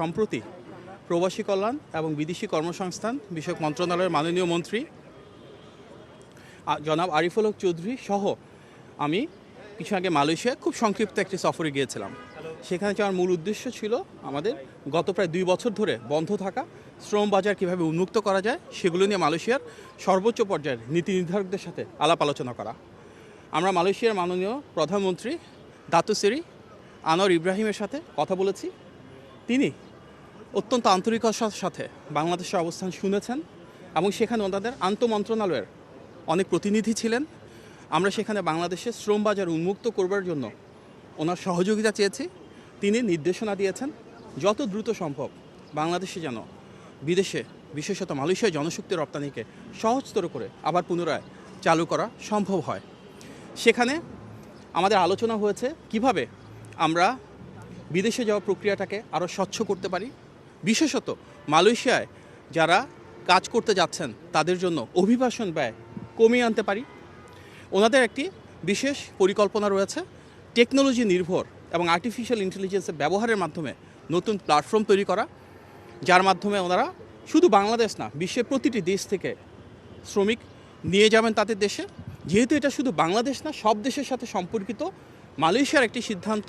সম্প্রতি প্রবাসী কল্যাণ এবং বিদেশি কর্মসংস্থান বিষয়ক মন্ত্রণালয়ের মাননীয় মন্ত্রী জনাব আরিফুল হক চৌধুরী সহ আমি কিছু আগে মালয়েশিয়া খুব সংক্ষিপ্ত একটি সফরে গিয়েছিলাম। সেখানে যাওয়ার মূল উদ্দেশ্য ছিল আমাদের গত প্রায় 2 বছর ধরে বন্ধ থাকা শ্রম বাজার কীভাবে উন্মুক্ত করা যায় সেগুলো নিয়ে মালয়েশিয়ার সর্বোচ্চ পর্যায়ের নীতি নির্ধারকদের সাথে আলাপ আলোচনা করা। আমরা মালয়েশিয়ার মাননীয় প্রধানমন্ত্রী দাতু সেরি আনোয়ার ইব্রাহিমের সাথে কথা বলেছি। তিনি অত্যন্ত আন্তরিকতার সাথে বাংলাদেশের অবস্থান শুনেছেন এবং সেখানে ওনাদের আন্তঃমন্ত্রণালয়ের অনেক প্রতিনিধি ছিলেন। আমরা সেখানে বাংলাদেশের শ্রম বাজার উন্মুক্ত করবার জন্য ওনার সহযোগিতা চেয়েছি। তিনি নির্দেশনা দিয়েছেন যত দ্রুত সম্ভব বাংলাদেশে যেন বিদেশে বিশেষত মালয়েশিয়ার জনশক্তি রপ্তানিকে সহজতর করে আবার পুনরায় চালু করা সম্ভব হয়। সেখানে আমাদের আলোচনা হয়েছে কিভাবে আমরা বিদেশে যাওয়ার প্রক্রিয়াটাকে আরও স্বচ্ছ করতে পারি, বিশেষত মালয়েশিয়ায় যারা কাজ করতে যাচ্ছেন তাদের জন্য অভিবাসন ব্যয় কমিয়ে আনতে পারি। ওনাদের একটি বিশেষ পরিকল্পনা রয়েছে টেকনোলজি নির্ভর এবং আর্টিফিশিয়াল ইন্টেলিজেন্সের ব্যবহারের মাধ্যমে নতুন প্ল্যাটফর্ম তৈরি করা, যার মাধ্যমে ওনারা শুধু বাংলাদেশ না বিশ্বের প্রতিটি দেশ থেকে শ্রমিক নিয়ে যাবেন তাদের দেশে। যেহেতু এটা শুধু বাংলাদেশ না সব দেশের সাথে সম্পর্কিত মালয়েশিয়ার একটি সিদ্ধান্ত,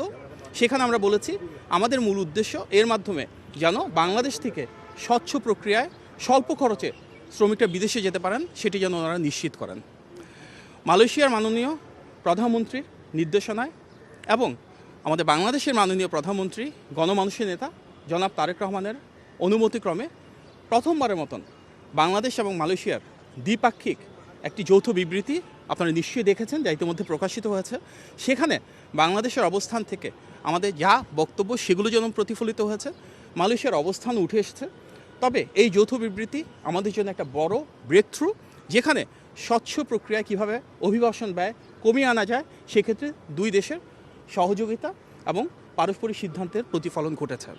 সেখানে আমরা বলেছি আমাদের মূল উদ্দেশ্য এর মাধ্যমে যেন বাংলাদেশ থেকে স্বচ্ছ প্রক্রিয়ায় স্বল্প খরচে শ্রমিকরা বিদেশে যেতে পারেন সেটি যেন ওনারা নিশ্চিত করেন। মালয়েশিয়ার মাননীয় প্রধানমন্ত্রীর নির্দেশনায় এবং আমাদের বাংলাদেশের মাননীয় প্রধানমন্ত্রী গণমানুষের নেতা জনাব তারেক রহমানের অনুমতিক্রমে প্রথমবারের মতন বাংলাদেশ এবং মালয়েশিয়ার দ্বিপাক্ষিক একটি যৌথ বিবৃতি আপনারা নিশ্চয়ই দেখেছেন যা ইতিমধ্যে প্রকাশিত হয়েছে। সেখানে বাংলাদেশের অবস্থান থেকে আমাদের যা বক্তব্য সেগুলো যেন প্রতিফলিত হয়েছে, মালয়েশিয়ার অবস্থান উঠে এসেছে। তবে এই যৌথ বিবৃতি আমাদের জন্য একটা বড় ব্রেক থ্রু, যেখানে স্বচ্ছ প্রক্রিয়ায় কীভাবে অভিবাসন ব্যয় কমিয়ে আনা যায় সেক্ষেত্রে দুই দেশের সহযোগিতা এবং পারস্পরিক সিদ্ধান্তের প্রতিফলন ঘটেছে।